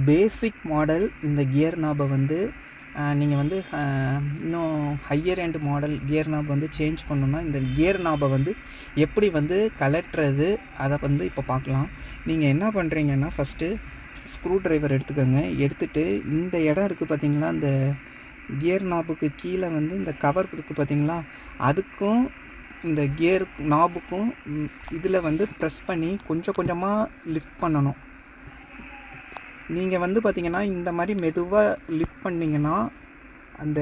Basic model இந்த gear நாபை வந்து நீங்கள் வந்து இன்னும் ஹையர் எண்ட் மாடல் கியர் நாப் வந்து சேஞ்ச் பண்ணணுன்னா இந்த கியர் நாபை வந்து எப்படி வந்து கலட்டுறது அதை வந்து இப்போ பார்க்கலாம். நீங்கள் என்ன பண்ணுறீங்கன்னா ஃபஸ்ட்டு ஸ்க்ரூ ட்ரைவர் எடுத்துக்கோங்க. எடுத்துகிட்டு இந்த இடம் இருக்குது பார்த்தீங்களா, இந்த கியர் நாபுக்கு கீழே வந்து இந்த கவர் இருக்குது பார்த்தீங்களா, அதுக்கும் இந்த கியர் நாபுக்கும் இதில் வந்து ப்ரெஸ் பண்ணி கொஞ்சம் கொஞ்சமாக லிஃப்ட் பண்ணணும். நீங்கள் வந்து பார்த்திங்கன்னா இந்த மாதிரி மெதுவாக லிஃப்ட் பண்ணிங்கன்னா அந்த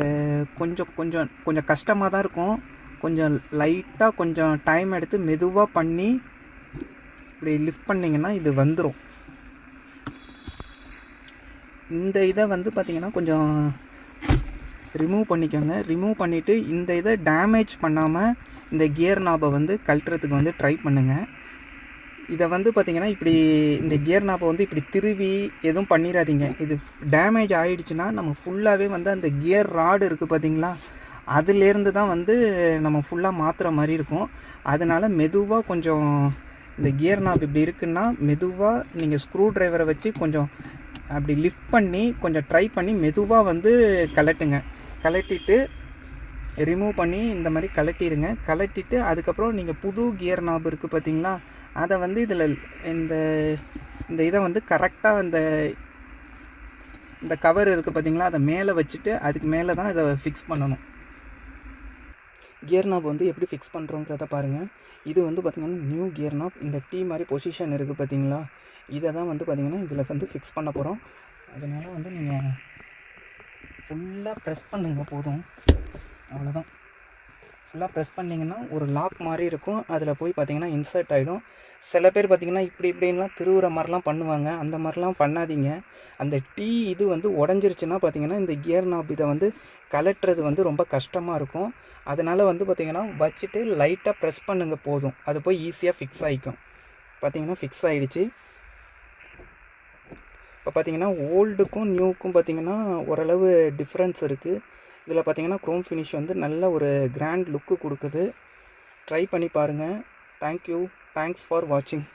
கொஞ்சம் கஷ்டமாக தான் இருக்கும். கொஞ்சம் லைட்டாக கொஞ்சம் டைம் எடுத்து மெதுவாக பண்ணி இப்படி லிஃப்ட் பண்ணிங்கன்னா இது வந்துடும். இந்த இதை வந்து பார்த்திங்கன்னா கொஞ்சம் ரிமூவ் பண்ணிக்கோங்க. ரிமூவ் பண்ணிவிட்டு இந்த இதை டேமேஜ் பண்ணாமல் இந்த கியர் நாபை வந்து கழட்டுறதுக்கு வந்து ட்ரை பண்ணுங்கள். இதை வந்து பார்த்திங்கன்னா இப்படி இந்த கியர் நாபை வந்து இப்படி திருவி எதுவும் பண்ணிடாதீங்க. இது டேமேஜ் ஆகிடுச்சுன்னா நம்ம ஃபுல்லாகவே வந்து அந்த கியர் ராடு இருக்குது பார்த்திங்களா, அதுலேருந்து தான் வந்து நம்ம ஃபுல்லாக மாற்றுற மாதிரி இருக்கும். அதனால் மெதுவாக கொஞ்சம் இந்த கியர் நாப் இப்படி இருக்குன்னா மெதுவாக நீங்கள் ஸ்க்ரூ ட்ரைவரை வச்சு கொஞ்சம் அப்படி லிஃப்ட் பண்ணி கொஞ்சம் ட்ரை பண்ணி மெதுவாக வந்து கலட்டுங்க. கலட்டிட்டு ரிமூவ் பண்ணி இந்த மாதிரி கலட்டிடுங்க. கலட்டிட்டு அதுக்கப்புறம் நீங்கள் புது கியர் நாப் இருக்குது பார்த்திங்களா, அதை வந்து இதில் இந்த இதை வந்து கரெக்டாக இந்த கவர் இருக்குது பார்த்திங்களா, அதை மேலே வச்சுட்டு அதுக்கு மேலே தான் இதை ஃபிக்ஸ் பண்ணணும். கியர் நாப் வந்து எப்படி ஃபிக்ஸ் பண்ணுறோங்கிறத பாருங்கள். இது வந்து பார்த்திங்கன்னா நியூ கியர் நாப். இந்த டீ மாதிரி பொசிஷன் இருக்குது பார்த்திங்களா, இதை தான் வந்து பார்த்திங்கன்னா இதில் வந்து ஃபிக்ஸ் பண்ண போகிறோம். அதனால் வந்து நீங்கள் ஃபுல்லாக ப்ரெஸ் பண்ணுங்க போதும், அவ்வளோதான். ஃபுல்லாக ப்ரெஸ் பண்ணிங்கன்னா ஒரு லாக் மாதிரி இருக்கும், அதில் போய் பார்த்திங்கன்னா இன்சர்ட் ஆகிடும். சில பேர் பார்த்திங்கன்னா இப்படின்லாம் திருவுற மாதிரிலாம் பண்ணுவாங்க. அந்த மாதிரிலாம் பண்ணாதீங்க. அந்த இது வந்து உடஞ்சிருச்சுன்னா பார்த்திங்கன்னா இந்த கியர் நாப் இதை வந்து கலட்டுறது வந்து ரொம்ப கஷ்டமாக இருக்கும். அதனால் வந்து பார்த்திங்கன்னா வச்சுட்டு லைட்டாக ப்ரெஸ் பண்ணுங்க போதும், அது போய் ஈஸியாக ஃபிக்ஸ் ஆகிக்கும். பார்த்திங்கன்னா ஃபிக்ஸ் ஆகிடுச்சு. இப்போ பார்த்திங்கன்னா ஓல்டுக்கும் நியூக்கும் பார்த்திங்கன்னா ஓரளவு டிஃப்ரென்ஸ் இருக்குது. இதில் பார்த்திங்கன்னா க்ரோம் ஃபினிஷ் வந்து நல்ல ஒரு கிராண்ட் லுக்கு கொடுக்குது. ட்ரை பண்ணி பாருங்கள். தேங்க்யூ. தேங்க்ஸ் ஃபார் வாட்சிங்.